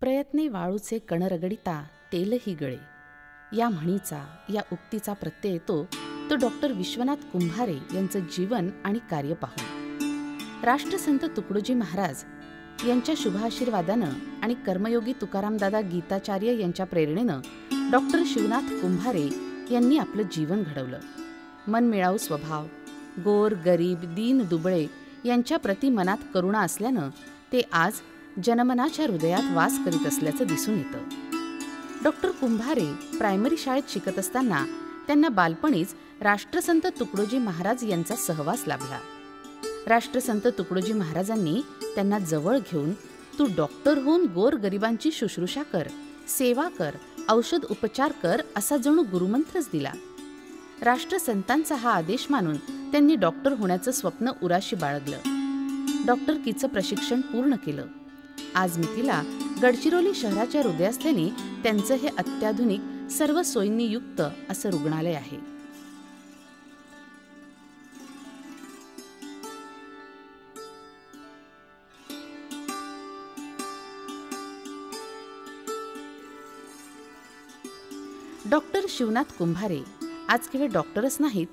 प्रयत्ने वाळूचे कण रगडिता तेलही गळे या म्हणीचा, या उक्तीचा प्रत्यय येतो तो डॉक्टर विश्वनाथ कुंभारे यांचं जीवन आणि कार्य पाहून। राष्ट्रसंत तुकडोजी महाराज यांच्या शुभाशीर्वादानं आणि कर्मयोगी तुकारामदादा गीताचार्य यांच्या प्रेरणेनं डॉक्टर शिवनाथ कुंभारे यांनी आपलं जीवन घडवलं। मनमिळाऊ स्वभाव, गोर गरीब दीन दुबळे यांच्या प्रति मनात करुणा असल्यानं ते आज जनमनाच्या हृदयात वास करीत असल्याचं दिसून येतं। डॉक्टर कुंभारे प्रायमरी शाळेत शिकत असताना त्यांना बालपणीच राष्ट्रसंत तुकडोजी महाराज यांचा सहवास लाभला। राष्ट्रसंत तुकडोजी महाराजांनी त्यांना जवळ घेऊन तू डॉक्टर होऊन गोर गरिबांची शुश्रूषा कर, सेवा कर, औषध उपचार कर असा जणू गुरुमंत्रच दिला। राष्ट्रसंतांचा हा आदेश मानून त्यांनी डॉक्टर होण्याचं स्वप्न उराशी बाळगलं। डॉक्टरकीचं प्रशिक्षण पूर्ण केलं। आज मितीला गडचिरोली शहराच्या हृदयस्थानी त्यांचं हे अत्याधुनिक सर्व सोयींनी युक्त असं रुग्णालय आहे। डॉक्टर शिवनाथ कुंभारे आज केवळ डॉक्टरच नाहीत,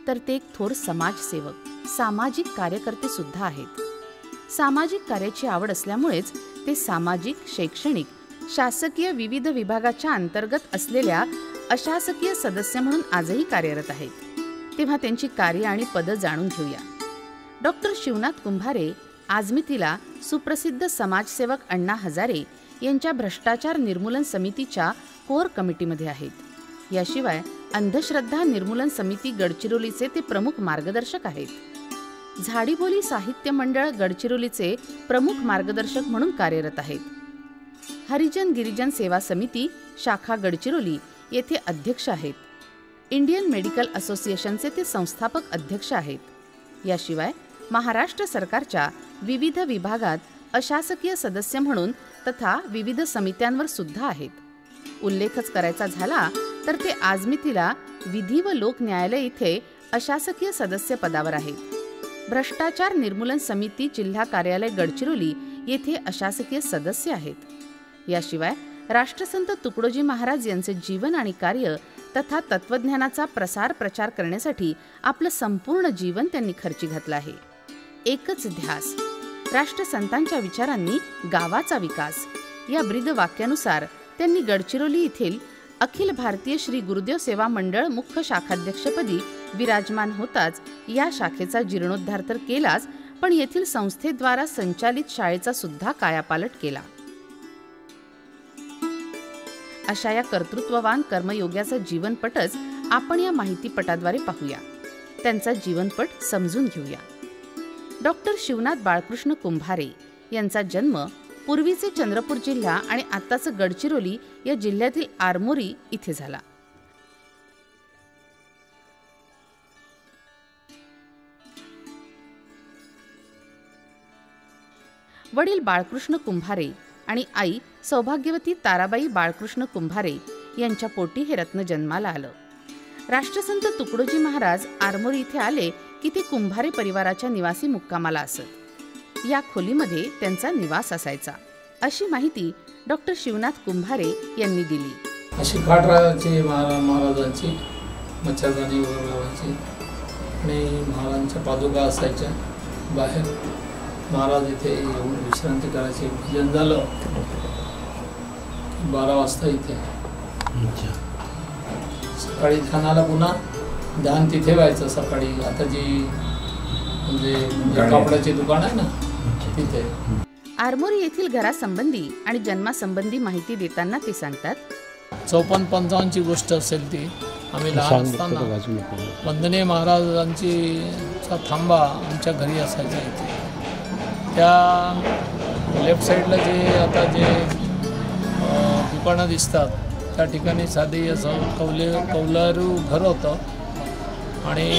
तर ते एक थोर समाजसेवक, सामाजिक कार्यकर्ते सुद्धा आहेत। सामाजिक कार्याची आवड असल्यामुळेच ते सामाजिक, शैक्षणिक, शासकीय विविध विभागाच्या अंतर्गत असलेल्या अशासकीय सदस्य म्हणून आजही कार्यरत आहेत। तेव्हा त्यांची कार्य आणि पदं जाणून घेऊया। डॉक्टर शिवनाथ कुंभारे आजमितीला सुप्रसिद्ध समाजसेवक अण्णा हजारे यांच्या भ्रष्टाचार निर्मूलन समितीच्या कोर कमिटीमध्ये आहेत। याशिवाय अंधश्रद्धा निर्मूलन समिती गडचिरोलीचे ते प्रमुख मार्गदर्शक आहेत। झाडीबोली साहित्य मंडळ गडचिरोलीचे प्रमुख मार्गदर्शक म्हणून कार्यरत आहेत। हरिजन गिरिजन सेवा समिती शाखा गडचिरोली येथे अध्यक्ष आहेत। इंडियन मेडिकल असोसिएशनचे ते संस्थापक अध्यक्ष आहेत। याशिवाय महाराष्ट्र सरकारच्या विविध विभागात अशासकीय सदस्य म्हणून तथा विविध समित्यांवर सुद्धा आहेत। उल्लेखच करायचा झाला तर ते आजमितीला विधी व लोक न्यायालय इथे अशासकीय सदस्य पदावर आहेत। भ्रष्टाचार निर्मूलन समिती जिल्हा कार्यालय गडचिरोली येथे अशासकीय सदस्य आहेत। याशिवाय राष्ट्रसंत तुकडोजी महाराज यांचे जीवन आणि कार्य तथा तत्वज्ञानाचा प्रसार प्रचार करण्यासाठी आपलं संपूर्ण जीवन त्यांनी खर्ची घातलं आहे। एकच ध्यास, राष्ट्रसंतांच्या विचारांनी गावाचा विकास या ब्रीद वाक्यानुसार त्यांनी गडचिरोली येथील अखिल भारतीय श्री गुरुदेव सेवा मंडळ मुख्य शाखाध्यक्षपदी विराजमान होताच या शाखेचा जीर्णोद्धार तर केलाच, पण येथील संस्थेद्वारा संचालित शाळेचा सुद्धा कायापालट केला। अशा या कर्तृत्ववान कर्मयोग्याचा जीवनपटच आपण या माहितीपटाद्वारे पाहूया, त्यांचा जीवनपट समजून घेऊया। डॉक्टर शिवनाथ बाळकृष्ण कुंभारे यांचा जन्म पूर्वीचे चंद्रपूर जिल्हा आणि आत्ताचं गडचिरोली या जिल्ह्यातील आरमोरी इथे झाला। वडील बाळकृष्ण कुंभारे आणि आई सौभाग्यवती ताराबाई बाळकृष्ण कुंभारे यांच्या पोटी हे रत्न जन्माला आलं। राष्ट्रसंत तुकडोजी महाराज आरमोरी इथे आले की ते कुंभारे परिवाराच्या निवासी मुक्कामाला असत। या खोलीमध्ये त्यांचा निवास असायचा, अशी माहिती डॉक्टर शिवनाथ कुंभारे यांनी दिली। अशी खाट राहायची महाराजांची, मच्छरदाणी वगैरे लावायची आणि महाराजांच्या पादुका असायच्या बाहेर। महाराज इथे येऊन विश्रांती करायची। भजन झालं 12 वाजता इथे सकाळी ध्यानाला पुन्हा ध्यान तिथे व्हायचं सकाळी। आता जी म्हणजे कापडाची दुकान आहे ना तिथे। आरमोरी येथील घरासंबंधी आणि जन्मासंबंधी माहिती देताना ते सांगतात, 54-55 ची गोष्ट असेल ती। आम्ही लहान असताना वंदनीय महाराजांची थांबा आमच्या घरी असायचा इथे। त्या लेफ्ट साईडला जे आता जे दुकानं दिसतात त्या ठिकाणी साधी असं कौलारू घर होतं आणि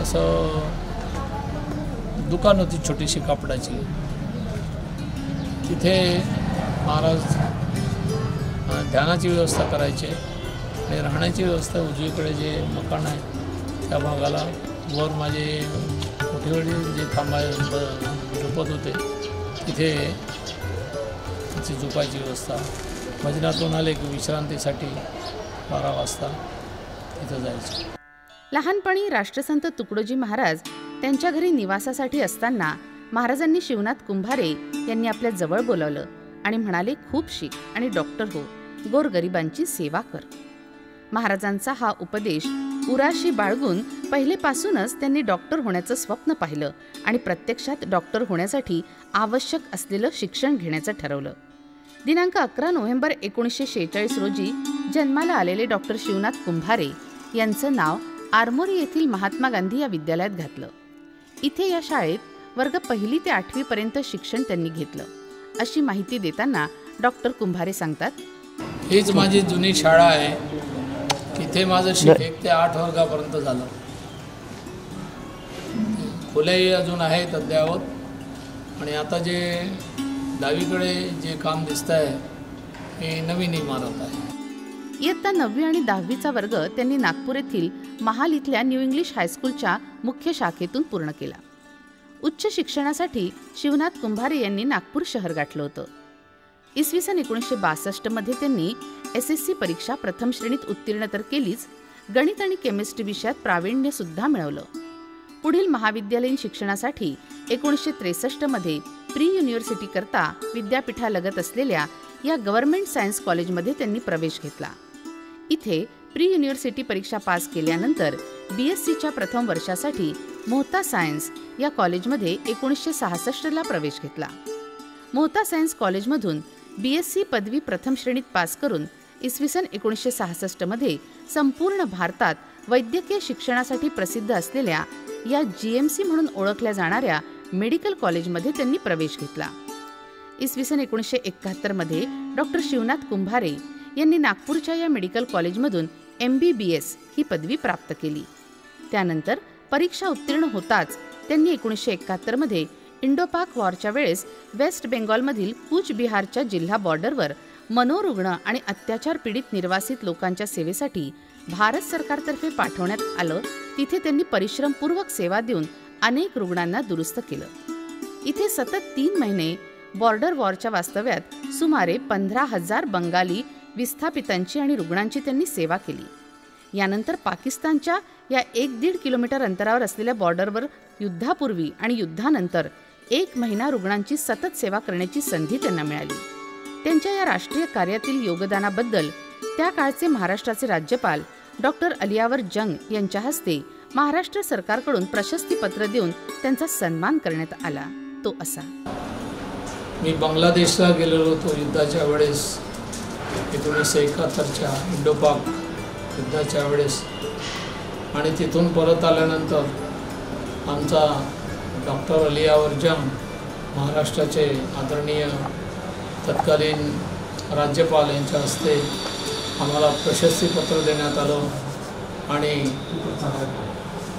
असं दुकान होती छोटीशी कापडाची। तिथे महाराज ध्यानाची व्यवस्था करायचे आणि राहण्याची व्यवस्था उजवीकडे जे मकान आहे त्या भागाला वर माझे मोठे वडील जे झोपत होते तिथे तिची झोपायची व्यवस्था, भजनातून आले की विश्रांतीसाठी 12 वाजता तिथं जायचं. लहानपणी राष्ट्रसंत तुकडोजी महाराज त्यांच्या घरी निवासासाठी असताना महाराजांनी शिवनाथ कुंभारे यांनी आपल्या जवळ बोलावलं आणि म्हणाले, खूप शिक आणि डॉक्टर हो, गोरगरिबांची सेवा कर. महाराजांचा हा उपदेश उराशी बाळगून पहिलेपासूनच त्यांनी डॉक्टर होण्याचं स्वप्न पाहिलं आणि प्रत्यक्षात डॉक्टर होण्यासाठी आवश्यक असलेलं शिक्षण घेण्याचं ठरवलं. दिनांक 11 नोव्हेंबर 1946 रोजी जन्माला आलेले डॉक्टर शिवनाथ कुंभारे यांचं नाव आरमोरी येथील महात्मा गांधी या विद्यालयात घातलं. इथे या शाळेत वर्ग 1 ते 8वी पर्यंत शिक्षण त्यांनी घेतलं. अशी माहिती देताना डॉक्टर कुंभारे सांगतात, हीच माझी जुनी शाळा आहे. तिथे माझं 1 ते 8 वर्गापर्यंत झालं. खोल्याही अजून आहेत अद्यावत. आणि आता जे डावीकडे जे काम दिसत आहे हे नवीन इमारत आहे. इयत्ता 9वी आणि 10वीचा वर्ग त्यांनी नागपूर येथील महाल इथल्या न्यू इंग्लिश हायस्कूलच्या मुख्य शाखेतून पूर्ण केला. उच्च शिक्षणासाठी शिवनाथ कुंभारे यांनी नागपूर शहर गाठलं होतं. इसवी सन 1962 मध्ये त्यांनी SSC परीक्षा प्रथम श्रेणीत उत्तीर्ण तर केलीच, गणित आणि केमिस्ट्री विषयात प्रावीण्य सुद्धा मिळवलं. पुढील महाविद्यालयीन शिक्षणासाठी 1963 मध्ये प्री युनिव्हर्सिटी करता विद्यापीठालगत असलेल्या या गव्हर्नमेंट सायन्स कॉलेजमध्ये त्यांनी प्रवेश घेतला. इथे प्री युनिव्हर्सिटी परीक्षा पास केल्यानंतर BScच्या प्रथम वर्षासाठी मोहता सायन्स या कॉलेजमध्ये 1966 प्रवेश घेतला. मोहता सायन्स कॉलेजमधून BSc पदवी प्रथम श्रेणीत पास करून इसवी सन 1966 मध्ये संपूर्ण भारतात वैद्यकीय शिक्षणासाठी प्रसिद्ध असलेल्या या GMC म्हणून ओळखल्या जाणाऱ्या मेडिकल कॉलेजमध्ये त्यांनी प्रवेश घेतला. इसवी सन 1971 मध्ये डॉक्टर शिवनाथ कुंभारे यांनी नागपूरच्या या मेडिकल कॉलेजमधून MBBS ही पदवी प्राप्त केली. त्यानंतर परीक्षा उत्तीर्ण होताच त्यांनी 1971 मध्ये इंडो-पाक वॉरच्या वेळेस वेस्ट बेंगॉलमधील कूच बिहारच्या जिल्हा बॉर्डरवर मनोरुग्ण आणि अत्याचार पीडित निर्वासित लोकांच्या सेवेसाठी भारत सरकारतर्फे पाठवण्यात आलं. तिथे त्यांनी परिश्रमपूर्वक सेवा देऊन अनेक रुग्णांना दुरुस्त केलं. इथे सतत 3 महिने बॉर्डर वॉरच्या वास्तव्यात सुमारे 15,000 बंगाली विस्थापितांची आणि रुग्णांची त्यांनी सेवा केली. यानंतर पाकिस्तानच्या या 1-1.5 किलोमीटर अंतरावर असलेल्या बॉर्डरवर युद्धापूर्वी आणि युद्धानंतर 1 महिना रुग्णांची सतत सेवा करण्याची संधी त्यांना मिळाली. त्यांच्या या राष्ट्रीय कार्यातील योगदानाबद्दल त्या काळचे महाराष्ट्राचे राज्यपाल डॉक्टर अलियावर जंग यांच्या हस्ते महाराष्ट्र सरकारकडून प्रशस्तीपत्र देऊन त्यांचा सन्मान करण्यात आला. तो असा, मी बांगलादेशला गेलेलो होतो युद्धाच्या वेळेस, 1971च्या इंडो-पाक युद्धाच्या वेळेस. आणि तिथून परत आल्यानंतर आमचा डॉक्टर अलियावर जंग, महाराष्ट्राचे आदरणीय तत्कालीन राज्यपाल यांच्या हस्ते आम्हाला प्रशस्तीपत्र देण्यात आलं. आणि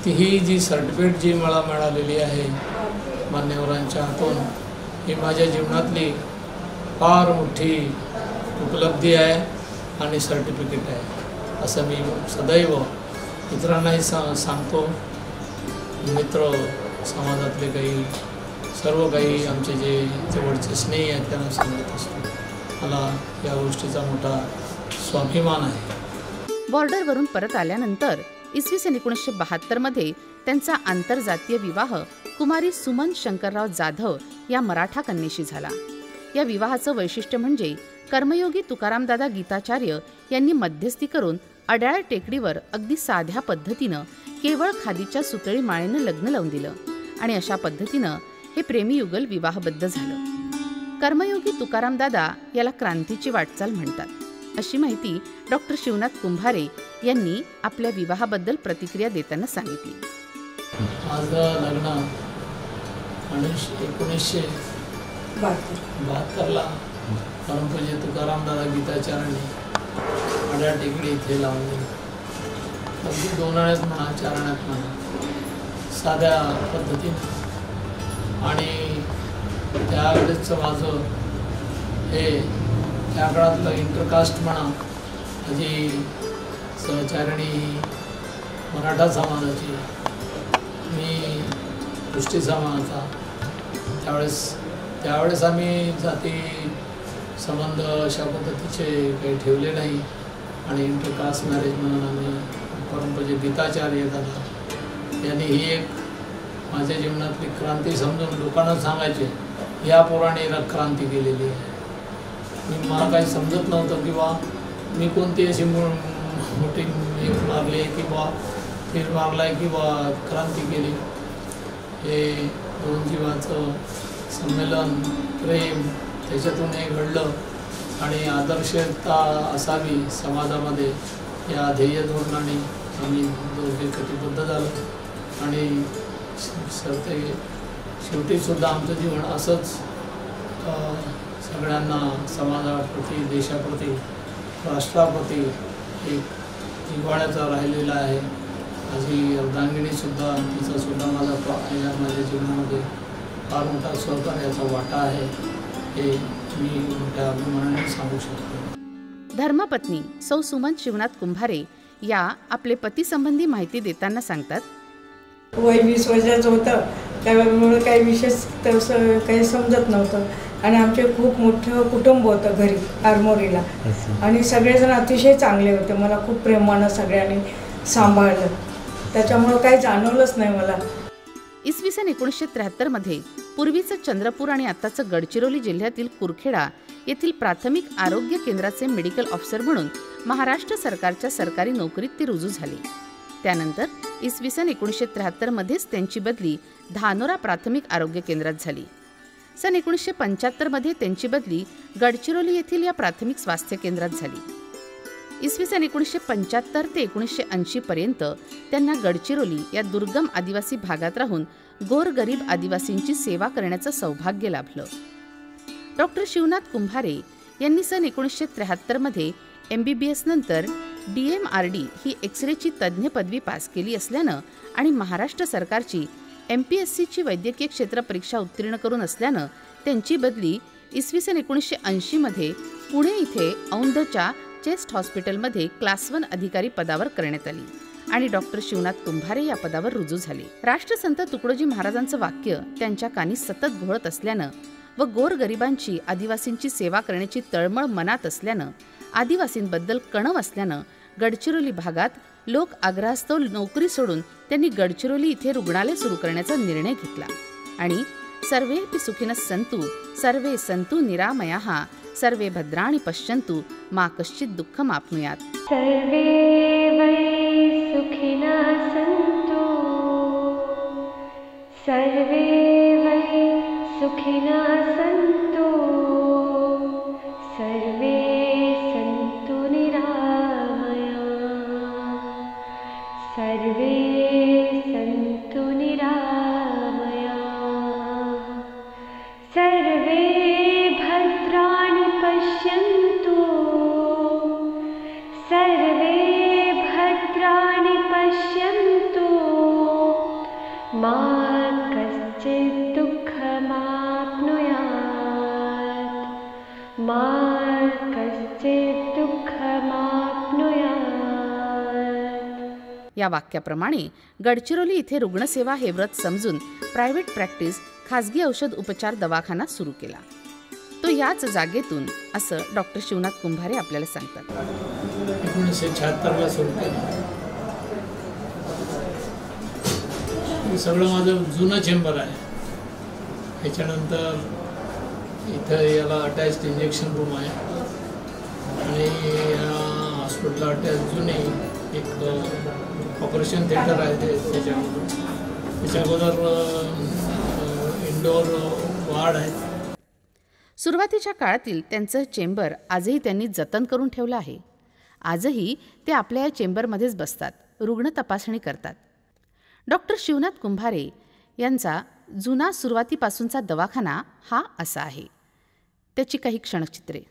तीही जी सर्टिफिकेट जी मला मिळालेली आहे मान्यवरांच्या हातून, ही माझ्या जीवनातली फार मोठी उपलब्धी आहे आणि सर्टिफिकेट आहे असं मी सदैव इतरांनाही सांगतो. मित्र समाजातले काही सर्व काही आमचे जे जवळचे स्नेही आहेत त्यांना सांगत असतो. मला या गोष्टीचा मोठा स्वाभिमान आहे. बॉर्डरवरून परत आल्यानंतर इसवी सन 1972 मध्ये त्यांचा आंतरजातीय विवाह कुमारी सुमन शंकरराव जाधव या मराठा कन्येशी झाला. या विवाहाचं वैशिष्ट्य म्हणजे कर्मयोगी तुकारामदादा गीताचार्य यांनी मध्यस्थी करून अड्याळ टेकडीवर अगदी साध्या पद्धतीनं केवळ खादीच्या सुतळी माळेनं लग्न लावून दिलं आणि अशा पद्धतीनं हे प्रेमीयुगल विवाहबद्ध झालं. कर्मयोगी तुकारामदादा याला क्रांतीची वाटचाल म्हणतात, अशी माहिती डॉक्टर शिवनाथ कुंभारे यांनी आपल्या विवाहाबद्दल प्रतिक्रिया देताना सांगितली. माझं लग्न 1972ला परमपूज्य तुकारामदादा गीताचार्यांनी अड्याळ टेकडी इथे लावून दिली. अगदी 2 आण्यात म्हणा, 4 आण्यात म्हणा, साध्या पद्धतीने. आणि त्यावेळेसचं माझं हे त्या काळातलं इंटरकास्ट म्हणा, माझी सहचारिणी मराठा समाजाची, मी कुष्टी समाजाचा. त्यावेळेस आम्ही जाती संबंध अशा पद्धतीचे काही ठेवले नाही आणि इंटरकास्ट मॅरेज म्हणून आम्ही परंपरेचे गीताचार्य दादा यांनी ही एक माझ्या जीवनातली क्रांती समजून लोकांना सांगायचे, या पोराने क्रांती केलेली आहे. मला काही समजत नव्हतं किंवा मी कोणती अशी मोठी एक मारली किंवा तीर मारलाय किंवा क्रांती केली. हे दोन जीवाचं संमेलन, प्रेम त्याच्यातून हे घडलं आणि आदर्शता असावी समाजामध्ये या ध्येय धोरणाने आम्ही दोघे कटिबद्ध झालो आणि ते शेवटीसुद्धा आमचं जीवन असंच सगळ्यांना समाजाप्रती, देशाप्रती, राष्ट्राप्रती एक जिव्हाळ्याचा राहिलेला आहे. माझी अर्धांगिनीसुद्धा, तिचासुद्धा माझ्या जीवनामध्ये फार मोठा सहकार्याचा वाटा आहे हे मी मोठ्या अभिमानाने सांगू शकतो. धर्मपत्नी सौ सुमन शिवनाथ कुंभारे या आपले पतीसंबंधी माहिती देताना सांगतात, वय 20 वर्षाचं होतं त्यामुळे काही विशेष तसं काही समजत नव्हतं आणि आमचे खूप मोठं कुटुंब होतं घरी आरमोरीला आणि सगळेजण अतिशय चांगले होते. मला खूप प्रेमानं सगळ्यांनी सांभाळलं, त्याच्यामुळं काही जाणवलंच नाही मला. इसवी सन 1973 मध्ये पूर्वीचं चंद्रपूर आणि आत्ताचं गडचिरोली जिल्ह्यातील कुरखेडा येथील प्राथमिक आरोग्य केंद्राचे मेडिकल ऑफिसर म्हणून महाराष्ट्र सरकारच्या सरकारी नोकरीत ते रुजू झाले. त्यानंतर इसवी सन 1973 मध्येच त्यांची बदली धानोरा प्राथमिक आरोग्य केंद्रात झाली. सन 1975 मध्ये त्यांची बदली गडचिरोली येथील या प्राथमिक स्वास्थ्य केंद्रात झाली. इसवी सन 1975 ते 1980 पर्यंत त्यांना गडचिरोली या दुर्गम आदिवासी भागात राहून गोरगरीब आदिवासींची सेवा करण्याचं सौभाग्य लाभलं. डॉक्टर शिवनाथ कुंभारे यांनी सन 1973 मध्ये MBBS नंतर DMRD ही एक्सरेची तज्ज्ञ पदवी पास केली असल्यानं आणि महाराष्ट्र सरकारची MPSCची वैद्यकीय क्षेत्र परीक्षा उत्तीर्ण करून असल्यानं त्यांची बदली इसवी सन 1980 मध्ये पुणे इथे औंधच्या चेस्ट हॉस्पिटलमध्ये क्लास 1 अधिकारी पदावर करण्यात आली आणि डॉक्टर शिवनाथ कुंभारे या पदावर रुजू झाले. राष्ट्रसंत तुकडोजी महाराजांचं वाक्य त्यांच्या कानी सतत घोळत असल्यानं व गोरगरिबांची, आदिवासींची सेवा करण्याची तळमळ मनात असल्यानं, आदिवासींबद्दल कणव असल्यानं गडचिरोली भागात लोक आग्रहास्तव नोकरी सोडून त्यांनी गडचिरोली इथे रुग्णालय सुरू करण्याचा निर्णय घेतला आणि सर्वेपि सुखिनः सन्तु सर्वे सन्तु निरामयाः सर्वे भद्राणि पश्यन्तु मा कश्चित् दुःखमाप्नुयात्. सर्वे वै सुखिनः सन्तु सर्वे वै सुखिनः सन्तु सर्वे सन्तु निरामया सर्वे सन्तु निरामया सर्वे भद्राणि पश्यन्तु सर्वे भद्राणि पश्यन्तु मा कश्चित् दुःखमाप्नुयात् मा कश्चित् दुःखमाप्नुयात्. या वाक्याप्रमाणे गडचिरोली इथे रुग्णसेवा हे व्रत समजून प्रायव्हेट प्रॅक्टिस, खाजगी औषध उपचार दवाखाना सुरू केला. तो याच जागेतून, असं डॉक्टर शिवनाथ कुंभारे आपल्याला सांगतात. 1976ला सुरू केलं. हे सगळं माझं जुनं चेंबर आहे. त्याच्यानंतर इथं याला अटॅच्ड इंजेक्शन रूम आहे आणि हॉस्पिटलला अटॅच जुने एक ऑपरेशन थिएटर आहे त्याच्या अगोदर इंडोर वार्ड आहे. सुरुवातीच्या काळातील त्यांचं चेंबर आजही त्यांनी जतन करून ठेवलं आहे. आजही ते आपल्या या चेंबरमध्येच बसतात, रुग्ण तपासणी करतात. डॉक्टर शिवनाथ कुंभारे यांचा जुना सुरुवातीपासूनचा दवाखाना हा असा आहे. त्याची काही क्षणचित्रे.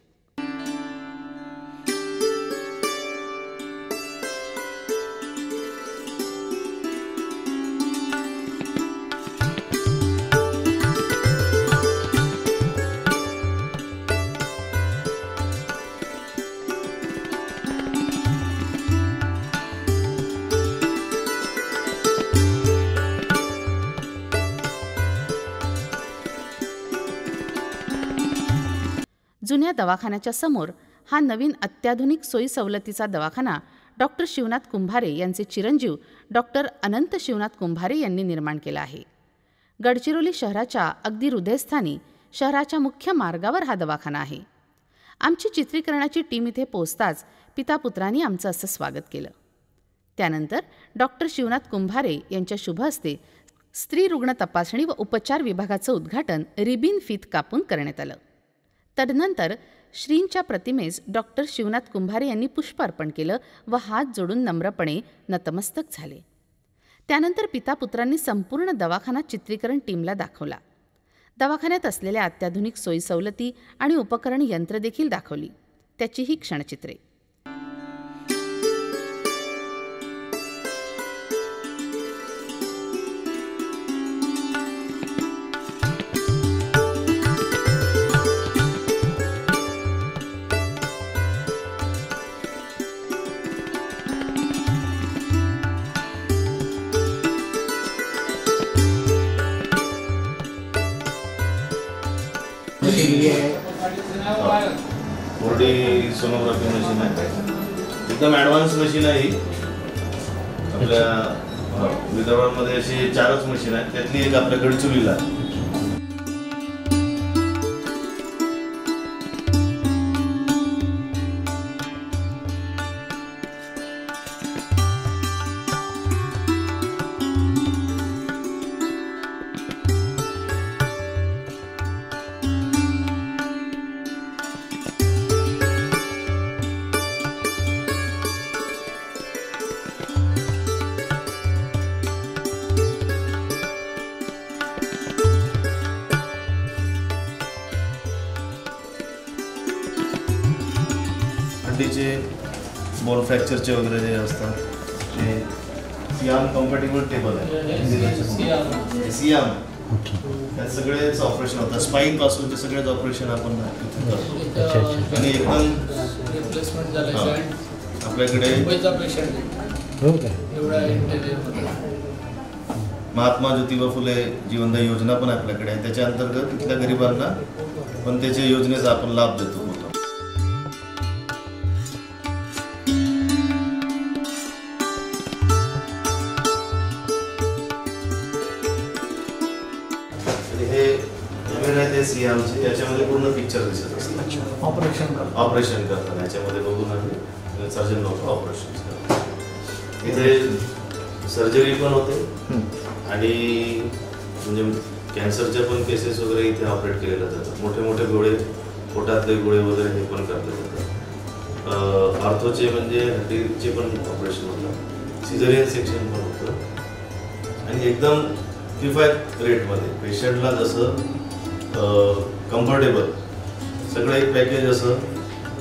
जुन्या दवाखान्याच्या समोर हा नवीन अत्याधुनिक सोयी सवलतीचा दवाखाना डॉक्टर शिवनाथ कुंभारे यांचे चिरंजीव डॉक्टर अनंत शिवनाथ कुंभारे यांनी निर्माण केला आहे. गडचिरोली शहराच्या अगदी हृदयस्थानी शहराच्या मुख्य मार्गावर हा दवाखाना आहे. आमची चित्रीकरणाची टीम इथे पोहोचताच पिता पुत्रांनी आमचं असं स्वागत केलं. त्यानंतर डॉक्टर शिवनाथ कुंभारे यांच्या शुभ हस्ते स्त्री रुग्ण तपासणी व उपचार विभागाचं उद्घाटन रिबीन फीत कापून करण्यात आलं. तदनंतर श्रींच्या प्रतिमेस डॉक्टर शिवनाथ कुंभारे यांनी पुष्प अर्पण केलं व हात जोडून नम्रपणे नतमस्तक झाले. त्यानंतर पिता पुत्रांनी संपूर्ण दवाखाना चित्रीकरण टीमला दाखवला. दवाखान्यात असलेल्या अत्याधुनिक सोयी सवलती आणि उपकरण यंत्र देखील दाखवली. त्याची ही क्षणचित्रे. फोर्डी सोनोग्राफी मशीन आहे, एकदम ॲडव्हान्स मशीन आहे ही. आपल्या विदर्भामध्ये अशी 4च मशीन आहेत, त्यातली एक आपल्या गडचिरोलीला. बोन फ्रॅक्चरचे वगैरे जे असतात ते सियाम कम्पॅटेबल टेबल आहे. सियाम त्यात सगळेच ऑपरेशन होतात, स्पाईन पासूनचे सगळेच ऑपरेशन आपण करतो. आणि एकदम आपल्याकडे महात्मा ज्योतिबा फुले जीवनदायी योजना पण आपल्याकडे आहे. त्याच्या अंतर्गत इथल्या गरिबांना पण त्याच्या योजनेचा आपण लाभ देतो. सियामचे याच्यामध्ये पूर्ण पिक्चर दिसत असतात. ऑपरेशन करतात याच्यामध्ये बघून आम्ही सर्जन लोक ऑपरेशन करतात. इथे सर्जरी पण होते आणि म्हणजे कॅन्सरच्या पण केसेस वगैरे इथे ऑपरेट केलेल्या जातात. मोठे मोठे गोळे, पोटातले गोळे वगैरे हे पण करले जातात. आर्थोचे म्हणजे हड्डीचे पण ऑपरेशन होतं, सिझेरियन सेक्शन पण होतं. आणि एकदम किफायत रेटमध्ये पेशंटला जसं कम्फर्टेबल सगळं एक पॅकेज असं,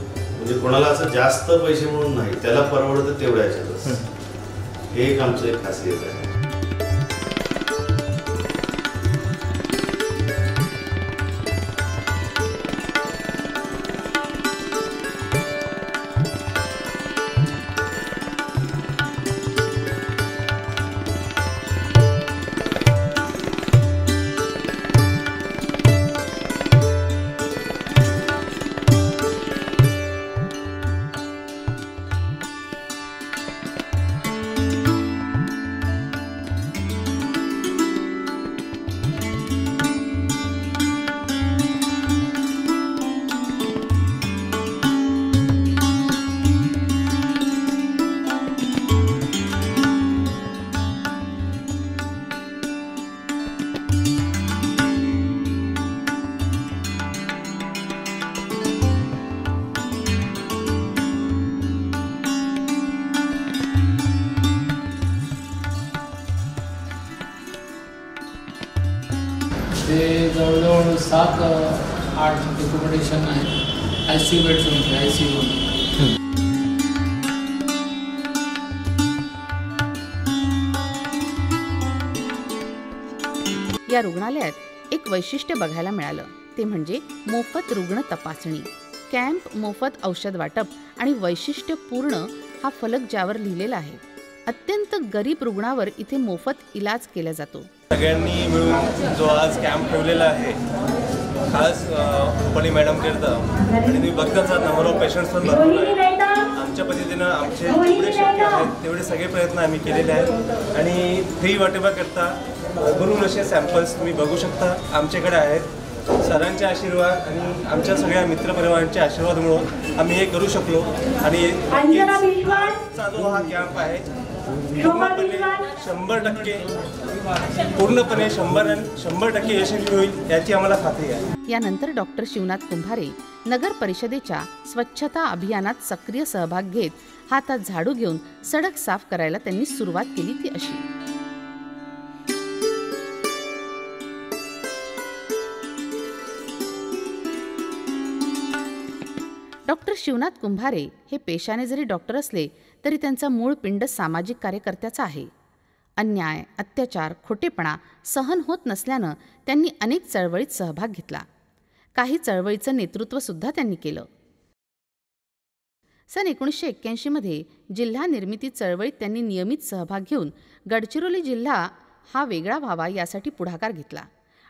म्हणजे कोणाला असं जास्त पैसे म्हणून नाही, त्याला परवडतं तेवढ्या याच्यातच. हे एक आमचं एक खासियत आहे. ते जवळजवळ 7-8 अकोमोडेशन आहे. ICU बेड्स होते, ICU. या रुग्णालयात एक वैशिष्ट्य बघायला मिळालं, ते म्हणजे मोफत रुग्ण तपासणी, कॅम्प, मोफत औषध वाटप आणि वैशिष्ट्यपूर्ण हा फलक ज्यावर लिहिलेला आहे. अत्यंत गरीब रुग्णावर इथे मोफत इलाज केला जातो. सगळ्यांनी मिळून जो आज कॅम्प ठेवलेला आहे खास रुपाली मॅडम करता आणि तुम्ही बघताच नंबर ऑफ पेशंट्स पण भरपूर आहे. आमच्या पद्धतीनं आमचे जेवढे शक्य आहेत तेवढे सगळे प्रयत्न आम्ही केलेले आहेत आणि फ्री वाटेबा करता भरून असे सॅम्पल्स तुम्ही बघू शकता आमच्याकडे आहेत. सरांचे आशीर्वाद आणि आमच्या सगळ्या मित्रपरिवारांच्या आशीर्वादामुळे आम्ही हे करू शकलो आणि जो हा कॅम्प आहे पूर्णपणे 100% यशस्वी होईल याची आम्हाला खात्री आहे. यानंतर डॉक्टर शिवनाथ कुंभारे नगर परिषदेच्या स्वच्छता अभियानात सक्रिय सहभाग घेत हातात झाडू घेऊन सडक साफ करायला त्यांनी सुरुवात केली ती अशी. डॉक्टर शिवनाथ कुंभारे हे पेशाने जरी डॉक्टर असले तरी त्यांचा मूळ पिंड सामाजिक कार्यकर्त्याचा आहे. अन्याय, अत्याचार, खोटेपणा सहन होत नसल्यानं त्यांनी अनेक चळवळीत सहभाग घेतला. काही चळवळीचं नेतृत्वसुद्धा त्यांनी केलं. सन 1981 जिल्हा निर्मिती चळवळीत त्यांनी नियमित सहभाग घेऊन गडचिरोली जिल्हा हा वेगळा व्हावा यासाठी पुढाकार घेतला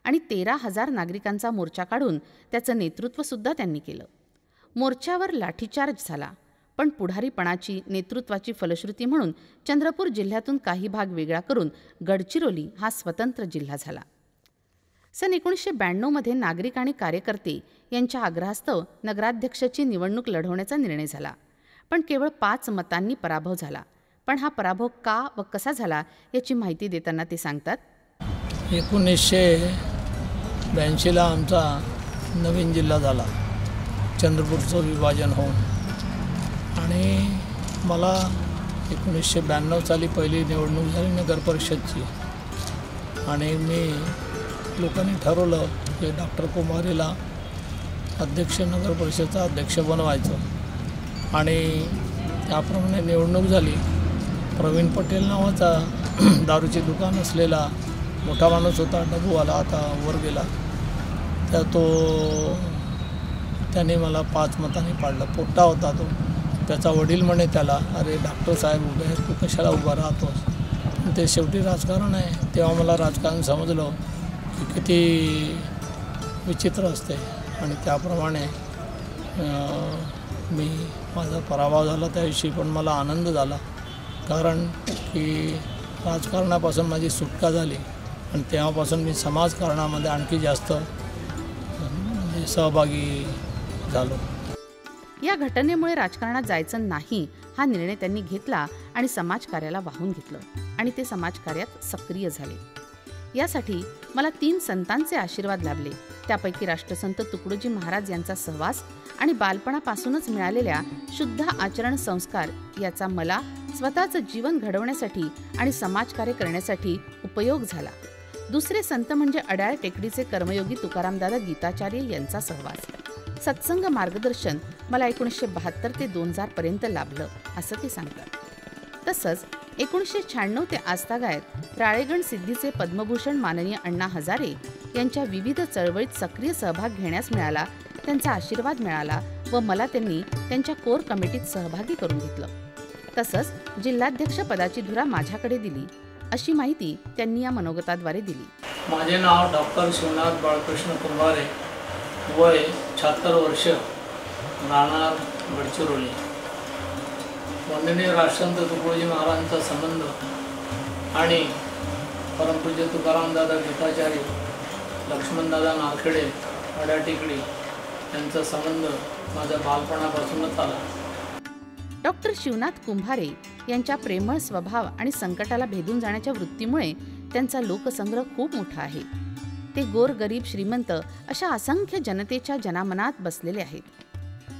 आणि 13,000 नागरिकांचा मोर्चा काढून त्याचं नेतृत्वसुद्धा त्यांनी केलं. मोर्चावर लाठीचार्ज झाला, पण पुढारीपणाची नेतृत्वाची फलश्रुती म्हणून चंद्रपूर जिल्ह्यातून काही भाग वेगळा करून गडचिरोली हा स्वतंत्र जिल्हा झाला. सन 1992 नागरिक आणि कार्यकर्ते यांच्या आग्रहास्तव नगराध्यक्षाची निवडणूक लढवण्याचा निर्णय झाला, पण केवळ 5 मतांनी पराभव झाला. पण हा पराभव का व कसा झाला याची माहिती देताना ते सांगतात. 1982 आमचा नवीन जिल्हा झाला, चंद्रपूरचं विभाजन होऊन. आणि मला 1992 साली पहिली निवडणूक झाली नगर परिषदची आणि मी लोकांनी ठरवलं की डॉक्टर कुंभारेला अध्यक्ष नगर परिषदेचा अध्यक्ष बनवायचं आणि त्याप्रमाणे निवडणूक झाली. प्रवीण पटेल नावाचा दारूची दुकान असलेला मोठा माणूस होता, डबूवाला, आता वर गेला, त्याने मला 5 मतांनी पाडलं. पोट्टा होता तो. त्याचा वडील म्हणे त्याला, अरे डॉक्टर साहेब उभे आहेत, तू कशाला उभा राहतोस. ते शेवटी राजकारण आहे. तेव्हा मला राजकारण समजलं की किती विचित्र असते आणि त्याप्रमाणे माझा पराभव झाला त्या दिवशी. पण मला आनंद झाला कारण की राजकारणापासून माझी सुटका झाली आणि तेव्हापासून मी समाजकारणामध्ये आणखी जास्त सहभागी झालो. या घटनेमुळे राजकारणात जायचं नाही हा निर्णय त्यांनी घेतला आणि समाजकार्याला वाहून घेतलं आणि ते समाजकार्यात सक्रिय झाले. यासाठी मला 3 संतांचे आशीर्वाद लाभले. त्यापैकी राष्ट्रसंत तुकडोजी महाराज यांचा सहवास आणि बालपणापासूनच मिळालेल्या शुद्ध आचरण संस्कार याचा मला स्वतःचं जीवन घडवण्यासाठी आणि समाजकार्य करण्यासाठी उपयोग झाला. दुसरे संत म्हणजे अड्याळ टेकडीचे कर्मयोगी तुकारामदादा गीताचार्य यांचा सहवास. सत्संग मार्गदर्शन मला 1972 ते 2000 पर्यंत लाभलं असं ते सांगतात. तसंच 1996 ते आजतागायत राळेगण सिद्धीचे पद्मभूषण माननीय अण्णा हजारे यांच्या विविध चळवळीत सक्रिय सहभाग घेण्यास मिळाला, त्यांचा आशीर्वाद मिळाला व मला त्यांनी त्यांच्या कोर कमिटीत सहभागी करून घेतलं. तसंच जिल्हाध्यक्ष पदाची धुरा माझ्याकडे दिली अशी माहिती त्यांनी या मनोगताद्वारे दिली. माझे नाव डॉक्टर शिवनाथ बाळकृष्ण कुंभारे, वय 76 वर्ष, राहणार गडचिरोली. वंदनीय राष्ट्रसंत तुकडोजी महाराजांचा संबंध आणि परमपूज्य तुकारामदादा गीताचार्य, लक्ष्मणदादा नारखेडे, अड्याळ टेकडी यांचा संबंध माझ्या बालपणापासूनच आला. डॉक्टर शिवनाथ कुंभारे यांच्या प्रेमळ स्वभाव आणि संकटाला भेदून जाण्याच्या वृत्तीमुळे त्यांचा लोकसंग्रह खूप मोठा आहे. ते गोर गरीब श्रीमंत अशा असंख्य जनतेच्या जनामनात बसलेले आहेत.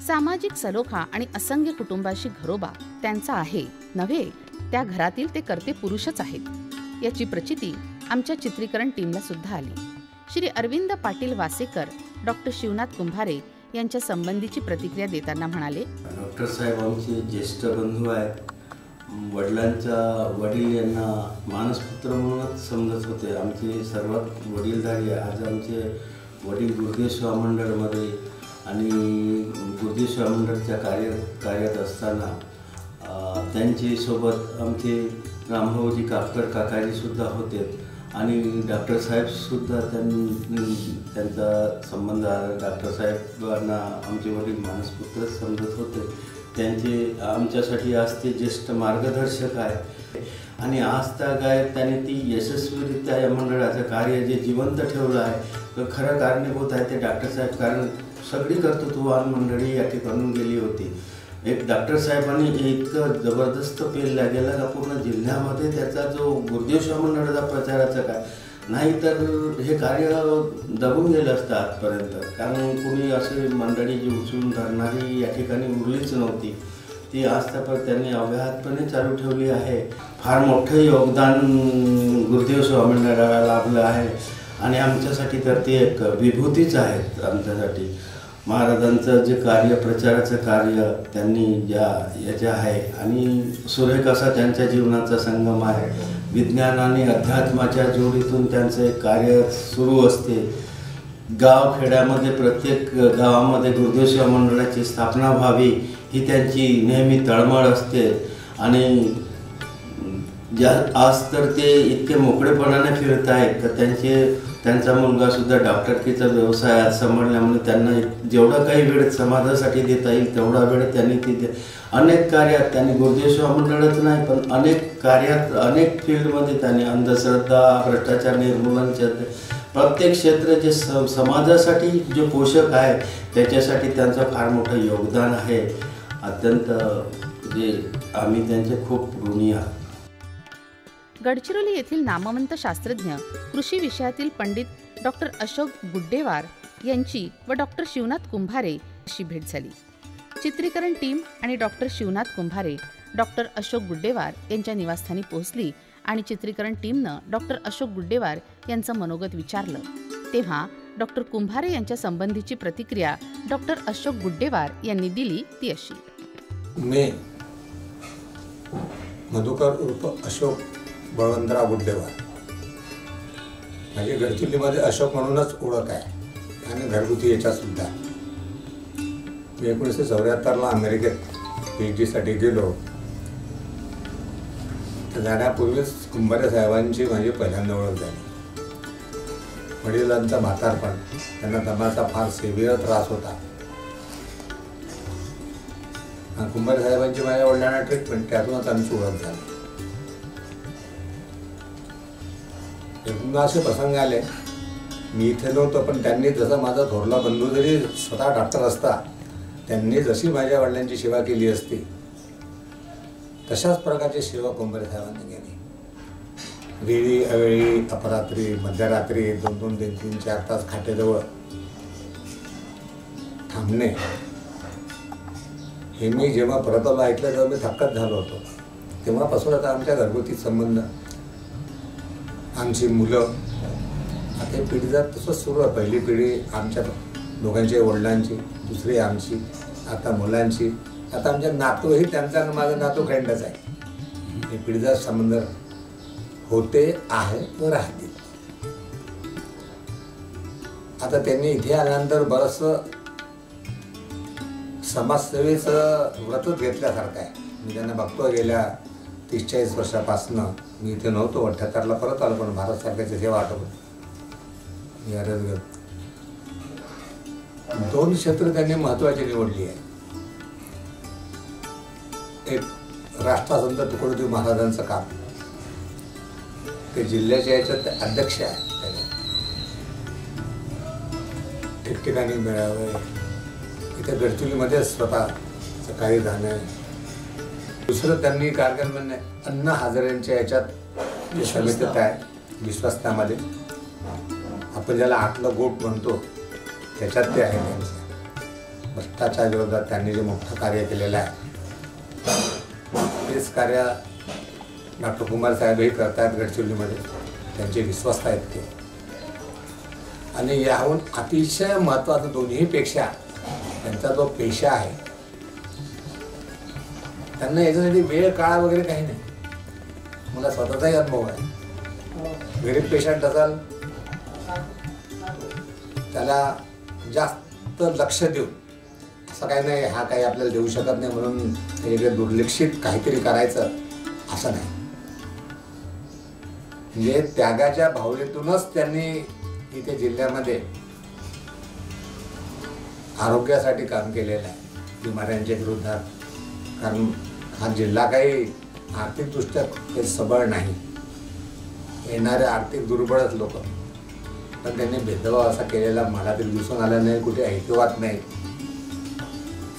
सामाजिक सलोखा आणि असंख्य कुटुंबाशी घरोबा त्यांचा आहे नव्हे, त्या घरातील ते कर्ते पुरुषच आहेत याची प्रचिती आमच्या चित्रीकरण टीमला सुद्धा आली. श्री अरविंद पाटील वासेकर डॉक्टर शिवनाथ कुंभारे यांच्या संबंधीची प्रतिक्रिया देताना म्हणाले, डॉक्टर साहेब आमचे ज्येष्ठ बंधू आहेत. वडील यांना मानसपुत्र म्हणूनच समजत होते. आमचे सर्वात वडीलधारी आज आमचे वडील गुरुदेव सेवा मंडळमध्ये आणि गुरुदेव सेवा मंडळच्या कार्यात असताना त्यांचे सोबत आमचे रामभाऊजी कापकर काकाजीसुद्धा होते आणि डॉक्टर साहेबसुद्धा त्यांचा संबंध डॉक्टर साहेबांना आमचे वडील मानसपुत्रच समजत होते. त्यांचे आमच्यासाठी आज ते ज्येष्ठ मार्गदर्शक आहे आणि आज काय त्यांनी ती यशस्वीरित्या या मंडळाचं कार्य जे जिवंत ठेवलं आहे तर खरं कारणीभूत आहे ते डॉक्टर साहेब. कारण सगळी कर्तृत्ववान मंडळी या ठिकाणून गेली होती. एक डॉक्टर साहेबांनी इतकं जबरदस्त पेल गेला का पूर्ण जिल्ह्यामध्ये त्याचा जो गुरुदेव शिवा मंडळाचा प्रचाराचा काय नाही तर हे कार्य दबून गेलं असतं आजपर्यंत. कारण कोणी असे मंडळी जी उचलून धरणारी या ठिकाणी उरलीच नव्हती. ती आजतापर्यंत त्यांनी अव्याहतपणे चालू ठेवली आहे. फार मोठं योगदान गुरुदेव शिवा मंडळाला लाभलं आहे आणि आमच्यासाठी तर ते एक विभूतीच आहेत. आमच्यासाठी महाराजांचं जे कार्य प्रचाराचं कार्य त्यांनी याचे आहे आणि सुरेख असा त्यांच्या जीवनाचा संगम आहे. विज्ञान आणि अध्यात्माच्या जोडीतून त्यांचं एक कार्य सुरू असते. गावखेड्यामध्ये प्रत्येक गावामध्ये गुरुदेव शिवा मंडळाची स्थापना व्हावी ही त्यांची नेहमी तळमळ असते आणि आज तर ते इतके मोकळेपणाने फिरत आहेत तर त्यांचा मुलगासुद्धा डॉक्टरकीचा व्यवसाय आज सांभाळल्यामुळे त्यांना जेवढा काही वेळ समाजासाठी देता येईल तेवढा वेळ त्यांनी तिथे अनेक कार्यात त्यांनी गुरुदेव शिवा मंडळच नाही पण अनेक कार्यात अनेक फील्डमध्ये त्यांनी अंधश्रद्धा भ्रष्टाचार निर्मूलनचे प्रत्येक क्षेत्र जे समाजासाठी जे पोषक आहे त्याच्यासाठी त्यांचं फार मोठं योगदान आहे. अत्यंत जे आम्ही त्यांचे खूप ऋणी आहोत. गडचिरोली येथील नामवंत शास्त्रज्ञ कृषी विषयातील पंडित डॉक्टर अशोक गुड्डेवार यांची व डॉक्टर शिवनाथ कुंभारे यांची भेट झाली. चित्रीकरण टीम आणि डॉक्टर शिवनाथ कुंभारे डॉक्टर अशोक गुड्डेवार यांच्या निवासस्थानी पोहोचली आणि चित्रीकरण टीमनं डॉक्टर अशोक गुड्डेवार यांचं मनोगत विचारलं. तेव्हा डॉक्टर कुंभारे यांच्या संबंधीची प्रतिक्रिया डॉक्टर अशोक गुड्डेवार यांनी दिली ती अशी. मी मधुकर उर्फ अशोक बळवंतराव गुड्डेवार. माझी गडचिरोलीमध्ये अशोक म्हणूनच ओळख आहे आणि घरगुती याच्यासुद्धा. मी 1974ला अमेरिकेत PhD गेलो. तर जाण्यापूर्वीच कुंभारे साहेबांची माझी पहिल्यांदा ओळख झाली. वडिलांचा म्हातारपण त्यांना दमाचा फार सेव्हिअर त्रास होता. कुंभारे साहेबांची माझ्या वडिलांना ट्रीटमेंट त्यातूनच आमची ओळख झाली. असे प्रसंग आले मी इथे नव्हतो पण त्यांनी जसं माझा थोरला बंधू जरी स्वतः डॉक्टर असता त्यांनी जशी माझ्या वडिलांची सेवा केली असती तशाच प्रकारची सेवा कुंभारे साहेबांनी केली. वेळी अवेळी अपरात्री मध्यरात्री 2-2, 3-3, 4 तास खाटेजवळ थांबणे हे मी जेव्हा परत आलो ऐकलं तेव्हा मी थक्कच झालो होतो. तेव्हापासून आता आमच्या घरगुती संबंध आमची मुलं आता पिढीचा तसंच सुरू आहे. पहिली पिढी आमच्या दोघांच्या वडिलांची, दुसरी आमची, आता मुलांची, आता आमच्या नातूही त्यांचा आणि माझा नातू फ्रेंडच आहे. हे पिढीचा संबंध होते आहे व राहतील. आता त्यांनी इथे आल्यानंतर बरंचसं समाजसेवेचं व्रतच घेतल्यासारखं आहे. मी त्यांना बघतो गेल्या 30-40 वर्षापासून. मी इथे नव्हतो 78ला परत आलो पण भारत सरकारची सेवा आठवत मी अर्ज घेत. 2 क्षेत्र त्यांनी महत्त्वाची निवडली आहे. एक राष्ट्रसंत तुकडोजी महाराजांचं काम ते जिल्ह्याच्या याच्यात ते अध्यक्ष आहे. ठिकठिकाणी मिळावे इथे गडचिरोलीमध्ये स्वतःचं काही जाणं. दुसरं त्यांनी कार्यक्रम अण्णा हजारेंच्या याच्यात समितीत आहे विश्वासनामध्ये आपण ज्याला आतलं गोट म्हणतो त्याच्यात ते आहे. त्यांचं भ्रष्टाचार विरोधात त्यांनी जे मोठं कार्य केलेलं आहे तेच कार्य डॉक्टर कुंभारे साहेबही करतायत गडचिरोलीमध्ये. त्यांचे विश्वास आहेत ते. आणि याहून अतिशय महत्त्वाचं दोन्हीपेक्षा त्यांचा जो पेशा आहे त्यांना याच्यासाठी वेळ काळ वगैरे काही नाही. मला स्वतःचाही अनुभव आहे. गरीब पेशंट असाल त्याला जास्त लक्ष देऊन असं काही नाही हा काही आपल्याला देऊ शकत नाही म्हणून हे दुर्लक्षित काहीतरी करायचं असं नाही. म्हणजे त्यागाच्या भावनेतूनच त्यांनी इथे जिल्ह्यामध्ये आरोग्यासाठी काम केलेलं आहे, बिमाऱ्यांच्या विरोधात. कारण हा जिल्हा काही आर्थिकदृष्ट्या काही सबळ नाही, येणारे आर्थिक दुर्बळच लोक, पण त्यांनी भेदभाव असा केलेला मला तरी दिसून आला नाही, कुठे ऐकवात नाही.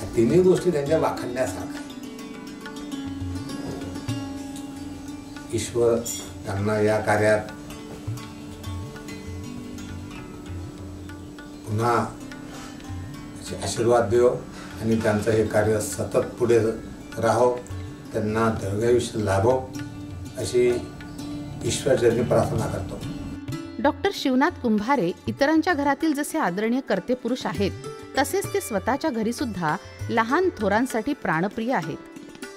या तिन्ही गोष्टी त्यांच्या वाखाणण्यासारख्या. ईश्वर त्यांना या कार्यात पुन्हा आशीर्वाद देव आणि त्यांचं हे कार्य सतत पुढे राहो, त्यांना दीर्घायुष्य लाभो अशी ईश्वरचरणी प्रार्थना करतो. डॉक्टर शिवनाथ कुंभारे इतरांच्या घरातील जसे आदरणीय कर्ते पुरुष आहेत, तसेच ते स्वतःच्या घरी सुद्धा लहान थोरांसाठी प्राणप्रिय आहेत.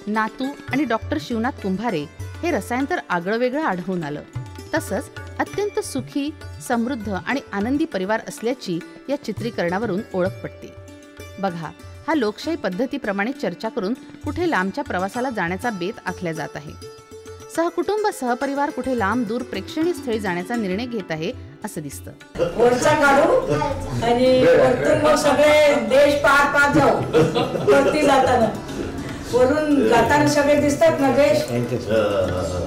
नातू आणि डॉक्टर शिवनाथ कुंभारे हे रसायन आगळं वेगळं आढळून आलं. तसंच अत्यंत सुखी, समृद्ध आणि आनंदी परिवार असल्याची या चित्रीकरणावरून ओळख पटते. बघा, हा लोकशाही पद्धतीप्रमाणे चर्चा करून कुठे लांबच्या प्रवासाला जाण्याचा बेत आखला जात आहे. सहकुटुंब सहपरिवार कुठे लांब दूर प्रेक्षणीय स्थळी जाण्याचा निर्णय घेत आहे असं दिसतं. वरचा काढू आणि वरतून मग सगळे देश पार जाऊ. वरती जाताना वरून जाताना सगळे दिसतात ना देश,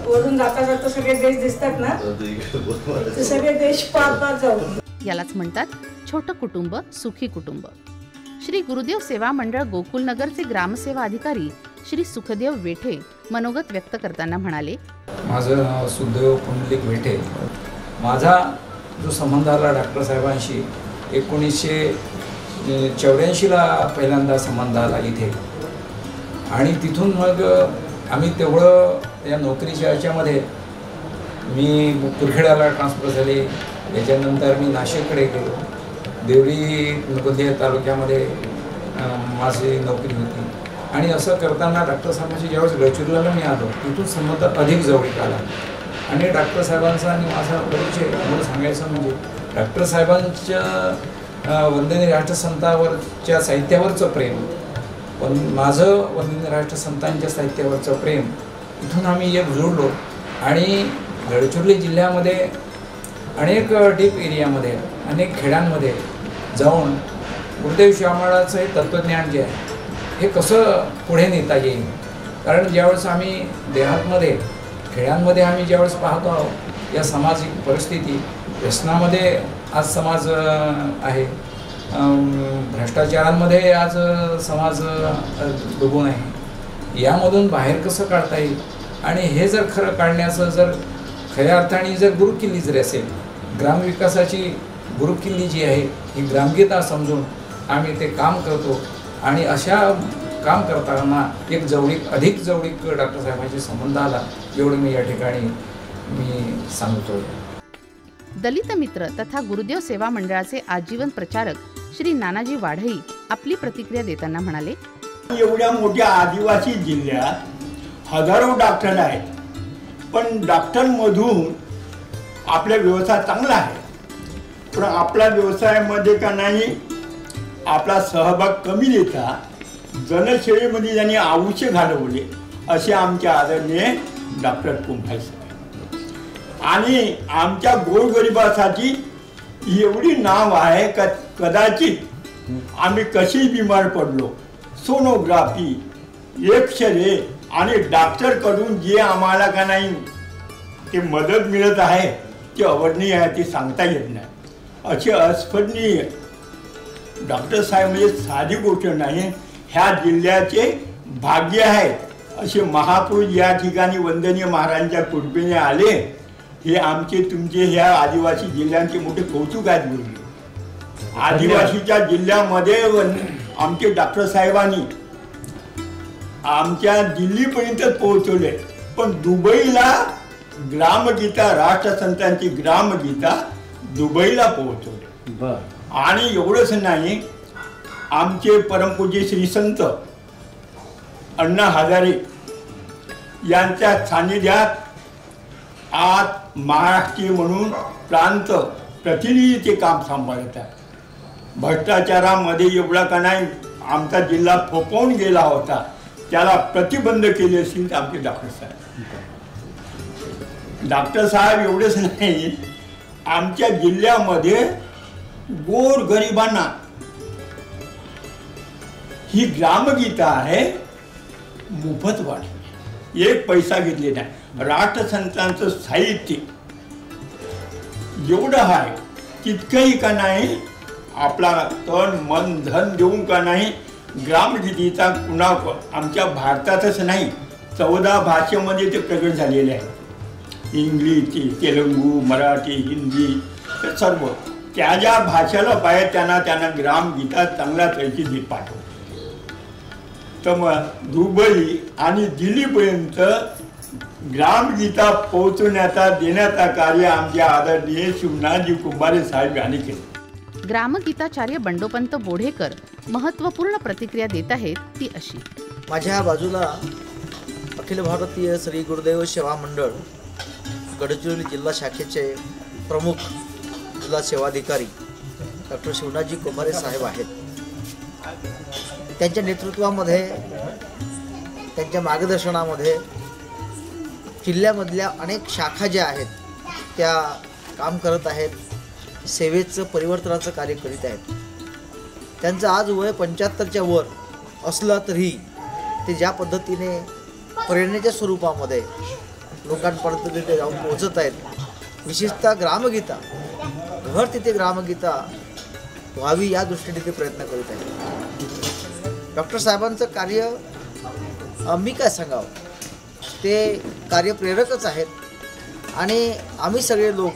वरून जाता जाता सगळे देश दिसतात ना, ते सगळे देश पार जाऊ. यालाच म्हणतात छोटं कुटुंब सुखी कुटुंब. श्री गुरुदेव सेवा मंडळ गोकुलनगरचे ग्रामसेवा अधिकारी श्री सुखदेव वेठे मनोगत व्यक्त करताना म्हणाले, माझं नाव सुखदेव पुंडलिक वेठे. माझा जो संबंध आला डॉक्टर साहेबांशी 1984ला पहिल्यांदा संबंध आला इथे, आणि तिथून मग आम्ही तेवढं या नोकरीच्या याच्यामध्ये मी कुरखेड्याला ट्रान्सफर झाले. त्याच्यानंतर मी नाशिककडे गेलो. देवळी गोंदिया तालुक्यामध्ये माझी नोकरी होती. आणि असं करताना डॉक्टर साहेबांशी ज्यावेळेस गडचिरोलीला मी आलो, तिथून संबंध अधिक जवळीक आला. आणि डॉक्टर साहेबांचा आणि माझा परिचय म्हणून सांगायचं म्हणजे डॉक्टर साहेबांच्या वंदनीय राष्ट्रसंतावरच्या साहित्यावरचं प्रेम, पण माझं वंदनीय राष्ट्रसंतांच्या साहित्यावरचं प्रेम, इथून आम्ही एक जोडलो. आणि गडचिरोली जिल्ह्यामध्ये अनेक डीप एरियामध्ये, अनेक खेड्यांमध्ये जाऊन गुरुदेव शिवामळाचं हे तत्त्वज्ञान जे आहे हे कसं पुढे नेता येईल. कारण ज्यावेळेस आम्ही देहातमध्ये, खेड्यांमध्ये आम्ही ज्यावेळेस पाहतो आहोत या सामाजिक परिस्थिती, व्यसनामध्ये आज समाज आहे, भ्रष्टाचारांमध्ये आज समाज डुबून आहे. यामधून बाहेर कसं काढता येईल, आणि हे जर खरं काढण्याचं जर खऱ्या अर्थाने जर गुरुकिल्ली जरी असेल, ग्रामविकासाची गुरुकिल्ली जी आहे ही ग्रामगीता समजून आम्ही ते काम करतो. आणि अशा काम करताना एक जवळीक, अधिक जवळीक डॉक्टर साहेबांशी संबंध आला, एवढं मी या ठिकाणी सांगतो. दलित मित्र तथा गुरुदेव सेवा मंडळाचे आजीवन प्रचारक श्री नानाजी वाढई आपली प्रतिक्रिया देताना म्हणाले, एवढ्या मोठ्या आदिवासी जिल्ह्यात हजारो डॉक्टर आहेत, पण डॉक्टरमधून आपला व्यवसाय चांगला आहे, पण आपल्या व्यवसायामध्ये का नाही आपला सहभाग कमी देता जनसेवेमध्ये ज्यांनी आयुष्य घालवले असे आमच्या आदरणीय डॉक्टर कुंभारे साहेब. आणि आमच्या गोरगरिबासाठी एवढी नाव आहे का कदाचित आम्ही कशी बिमार पडलो, सोनोग्राफी, एक्सरे आणि डॉक्टरकडून जे आम्हाला का नाही ते मदत मिळत आहे ते अवर्णनीय आहे, ते सांगता येत नाही. असे अस्मरणीय डॉक्टर साहेब म्हणजे साधी गोष्ट नाही, ह्या जिल्ह्याचे भाग्य आहे. असे महापुरुष या ठिकाणी वंदनीय महाराजांच्या कृपेने आले, हे आमचे तुमचे ह्या आदिवासी जिल्ह्यांचे मोठे कौतुक आहेत. गुरुजी, आदिवासीच्या जिल्ह्यामध्ये आमचे डॉक्टर साहेबांनी आमच्या दिल्लीपर्यंत पोहोचवले, पण दुबईला ग्रामगीता, राष्ट्रसंतांची ग्रामगीता दुबईला पोहोचवले. आणि एवढंच नाही, आमचे परमपूज्य श्री संत अण्णा हजारे यांच्या सानिध्यात आज महाराष्ट्रीय म्हणून प्रांत प्रतिनिधीचे काम सांभाळत आहे. भ्रष्टाचारामध्ये एवढा का नाही आमचा जिल्हा फोपवून गेला होता, त्याला प्रतिबंध केले असतील आमचे डॉक्टर साहेब. डॉक्टर साहेब एवढंच नाही, आमच्या जिल्ह्यामध्ये गोरगरिबांना ही ग्रामगीता आहे मोफत वाटली, एक पैसा घेतले नाही. राष्ट्रसंतांचं साहित्य जेवढं आहे तितकंही का नाही, आपला तन मन धन देऊन का नाही ग्रामगीतेचा कुणा आमच्या भारतातच नाही 14 भाषेमध्ये ते प्रकट झालेले आहे. इंग्लिश, तेलुगू, मराठी, हिंदी सर्व त्या ज्या भाषेला पाहिजे त्यांना ग्रामगीता चांगल्या तऱ्हेची पाठवतो. तर मग दुबई आणि दिल्लीपर्यंत ग्रामगीता पोहोचवण्याचा देण्याचा कार्य आमच्या आदरणीय शिवनाथजी कुंभारे साहेब यांनी केले. ग्रामगीताचार्य बंडोपंत बोढेकर महत्त्वपूर्ण प्रतिक्रिया देत आहेत ती अशी. माझ्या बाजूला अखिल भारतीय श्री गुरुदेव सेवा मंडळ गडचिरोली जिल्हा शाखेचे प्रमुख जिल्हा सेवाधिकारी डॉक्टर शिवनाथजी कुंभारे साहेब आहेत. त्यांच्या नेतृत्वामध्ये, त्यांच्या मार्गदर्शनामध्ये जिल्ह्यामधल्या अनेक शाखा ज्या आहेत त्या काम करत आहेत, सेवेचं परिवर्तनाचं कार्य करीत आहेत. त्यांचं आज वय 75च्या वर असलं तरी ते ज्या पद्धतीने प्रेरणेच्या स्वरूपामध्ये लोकांपर्यंत ते जाऊन पोहोचत आहेत, विशेषतः ग्रामगीता घर तिथे ग्रामगीता व्हावी या दृष्टीने ते प्रयत्न करीत आहेत. डॉक्टर साहेबांचं कार्य मी काय सांगावं, ते कार्यप्रेरकच आहेत आणि आम्ही सगळे लोक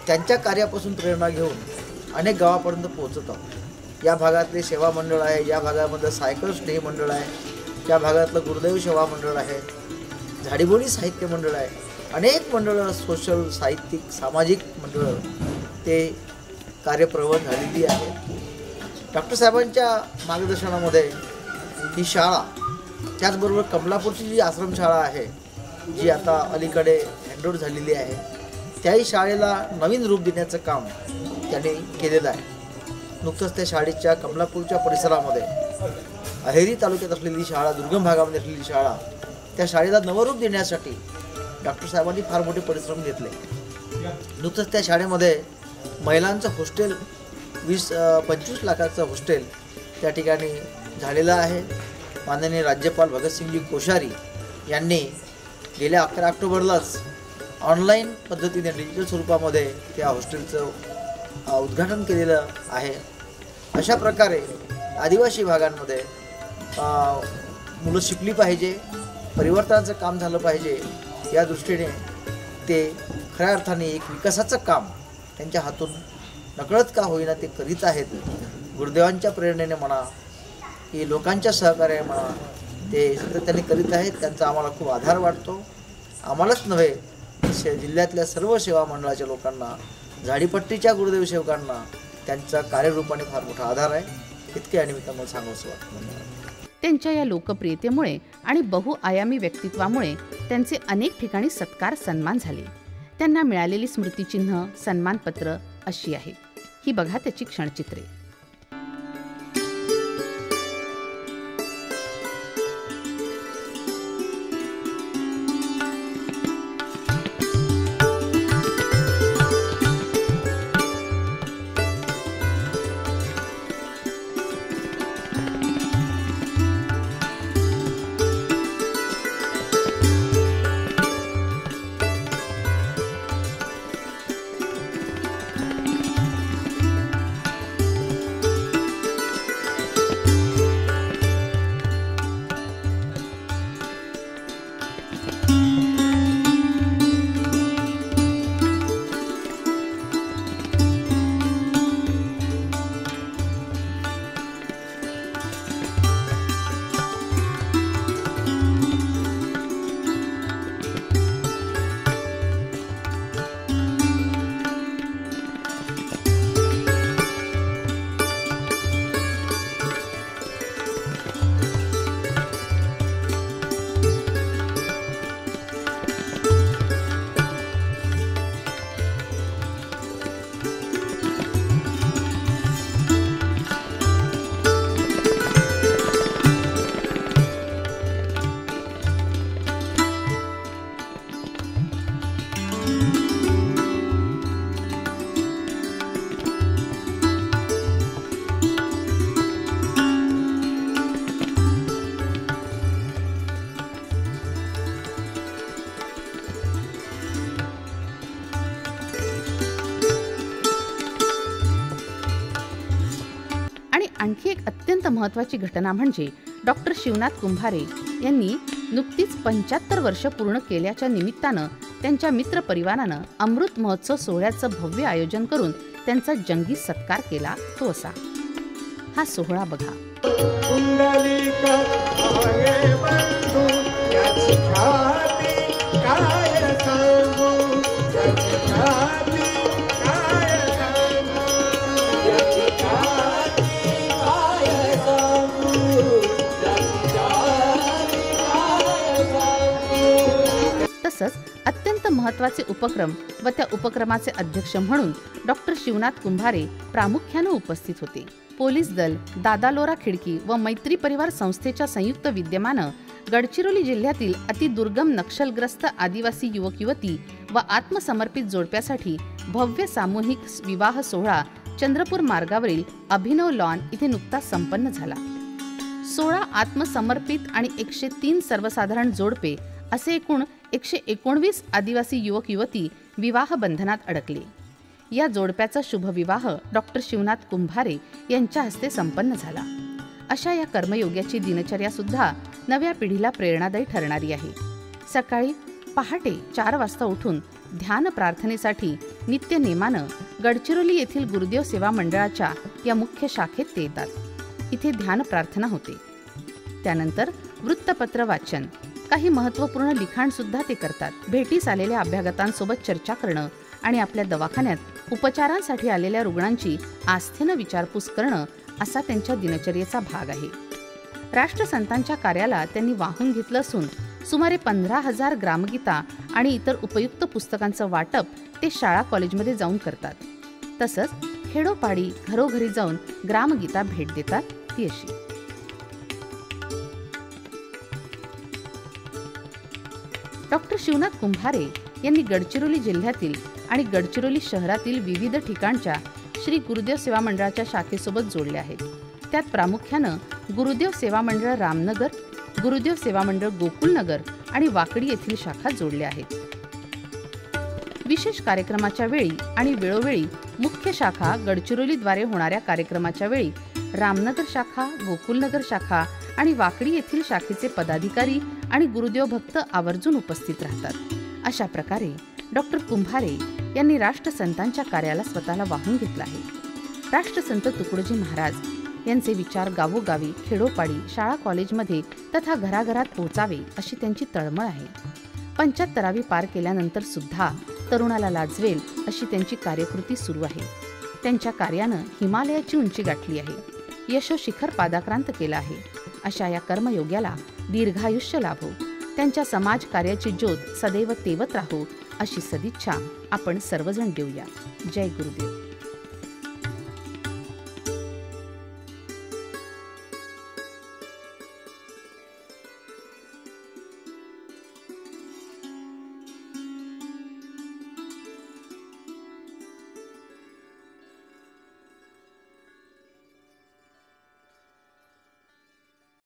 त्यांच्या कार्यापासून प्रेरणा घेऊन अनेक गावापर्यंत पोहोचत आहोत. या भागातले सेवा मंडळ आहे, या भागामध्ये सायकल स्नेही मंडळ आहे, या भागातलं गुरुदेव सेवा मंडळ आहे, झाडीबोली साहित्य मंडळ आहे, अनेक मंडळं सोशल साहित्यिक सामाजिक मंडळं ते कार्यप्रवृत्त झालेली आहे. डॉक्टर साहेबांच्या मार्गदर्शनामध्ये ही शाळा, त्याचबरोबर कमलापूरची जी आश्रमशाळा आहे जी आता अलीकडे हँडओव्हर झालेली आहे, त्याही शाळेला नवीन रूप देण्याचं काम त्यांनी केलेलं आहे. नुकतंच त्या शाळेच्या कमलापूरच्या परिसरामध्ये अहेरी तालुक्यात असलेली शाळा, दुर्गम भागामध्ये असलेली शाळा, त्या शाळेला नवरूप देण्यासाठी डॉक्टर साहेबांनी फार मोठे परिश्रम घेतले. नुकतंच त्या शाळेमध्ये महिलांचं हॉस्टेल 20-25 लाखाचं हॉस्टेल त्या ठिकाणी झालेलं आहे. माननीय राज्यपाल भगतसिंगजी कोश्यारी यांनी गेल्या 11 ऑक्टोबरलाच ऑनलाईन पद्धतीने डिजिटल स्वरूपामध्ये त्या हॉस्टेलचं उद्घाटन केलेलं आहे. अशा प्रकारे आदिवासी भागांमध्ये मुलं शिकली पाहिजे, परिवर्तनाचं काम झालं पाहिजे या दृष्टीने ते खऱ्या अर्थाने एक विकासाचं काम त्यांच्या हातून नकळत का होईना ते करीत आहेत. गुरुदेवांच्या प्रेरणेने म्हणा की लोकांच्या सहकार्याने म्हणा ते सातत्याने करीत आहेत. त्यांचा आम्हाला खूप आधार वाटतो. आम्हालाच नव्हे, जिल्ह्यातल्या सर्व सेवा मंडळाच्या लोकांना, झाडीपट्टीच्या गुरुदेव सेवकांना त्यांच्या कार्यरूपाने फार मोठा आधार आहे. इतके आणि मी तुम्हाला सांगावंसं वाटतं. त्यांच्या या लोकप्रियतेमुळे आणि बहुआयामी व्यक्तित्वामुळे त्यांचे अनेक ठिकाणी सत्कार सन्मान झाले. त्यांना मिळालेली स्मृतिचिन्ह, सन्मानपत्र अशी आहेत. ही बघा त्याची क्षणचित्रे. महत्त्वाची घटना म्हणजे डॉक्टर शिवनाथ कुंभारे यांनी नुकतीच 75 वर्ष पूर्ण केल्याच्या निमित्तानं त्यांच्या मित्रपरिवारानं अमृत महोत्सव सोहळ्याचं भव्य आयोजन करून त्यांचा जंगी सत्कार केला तो असा. हा सोहळा बघा. तसंच अत्यंत महत्त्वाचे उपक्रम व त्या उपक्रमाचे अध्यक्ष म्हणून डॉक्टर शिवनाथ कुंभारे प्रामुख्याने उपस्थित होते. पोलीस दल, दादालोरा खिडकी व मैत्री परिवार संस्थेच्या संयुक्त विद्यमानं गडचिरोली जिल्ह्यातील अतिदुर्गम नक्षलग्रस्त आदिवासी युवक युवती व आत्मसमर्पित जोडप्यासाठी भव्य सामूहिक विवाह सोहळा चंद्रपूर मार्गावरील अभिनव लॉन इथे नुकताच संपन्न झाला. 16 आत्मसमर्पित आणि 103 सर्वसाधारण जोडपे असे एकूण 119 आदिवासी युवक युवती विवाह बंधनात अडकले. या जोडप्याचा शुभविवाह डॉक्टर शिवनाथ कुंभारे यांच्या हस्ते संपन्न झाला. अशा या कर्मयोग्याची दिनचर्या सुद्धा नव्या पिढीला प्रेरणादायी ठरणारी आहे. सकाळी पहाटे 4 वाजता उठून ध्यान प्रार्थनेसाठी नित्य नेमानं गडचिरोली येथील गुरुदेव सेवा मंडळाच्या या मुख्य शाखेत ते येतात. इथे ध्यान प्रार्थना होते. त्यानंतर वृत्तपत्र वाचन, काही महत्त्वपूर्ण लिखाण सुद्धा ते करतात. भेटीस आलेल्या अभ्यागतांसोबत चर्चा करणं आणि आपल्या दवाखान्यात उपचारांसाठी आलेल्या रुग्णांची आस्थेनं विचारपूस करणं असा त्यांच्या दिनचर्येचा भाग आहे. राष्ट्रसंतांच्या कार्याला त्यांनी वाहून घेतलं असून सुमारे 15,000 ग्रामगीता आणि इतर उपयुक्त पुस्तकांचं वाटप ते शाळा कॉलेजमध्ये जाऊन करतात. तसंच खेडोपाडी घरोघरी जाऊन ग्रामगीता भेट देतात ती अशी. डॉक्टर शिवनाथ कुंभारे यांनी गडचिरोली जिल्ह्यातील आणि गडचिरोली शहरातील विविध ठिकाणच्या श्री गुरुदेव सेवा मंडळाच्या शाखेसोबत जोडले आहेत. त्यात प्रामुख्यानं गुरुदेव सेवा मंडळ रामनगर, गुरुदेव सेवा मंडळ गोकुलनगर आणि वाकडी येथील शाखा जोडल्या आहेत. विशेष कार्यक्रमाच्या वेळी आणि वेळोवेळी मुख्य शाखा गडचिरोलीद्वारे होणाऱ्या कार्यक्रमाच्या वेळी रामनगर शाखा, गोकुलनगर शाखा आणि वाकडी येथील शाखेचे पदाधिकारी आणि गुरुदेव भक्त आवर्जून उपस्थित राहतात. अशा प्रकारे डॉक्टर कुंभारे यांनी राष्ट्रसंतांच्या कार्याला स्वतःला वाहून घेतलं आहे. राष्ट्रसंत तुकडोजी महाराज यांचे विचार गावोगावी, खेडोपाडी, शाळा कॉलेजमध्ये तथा घराघरात पोहोचावे अशी त्यांची तळमळ आहे. 75वी पार केल्यानंतर सुद्धा तरुणाला लाजवेल अशी त्यांची कार्यकृती सुरू आहे. त्यांच्या कार्यानं हिमालयाची उंची गाठली आहे, यशोशिखर पादाक्रांत केलं आहे. अशा या कर्मयोग्याला दीर्घायुष्य लाभो, त्यांच्या समाज कार्याची ज्योत सदैव तेवत राहो अशी सदिच्छा आपण सर्वजण देऊया. जय गुरुदेव.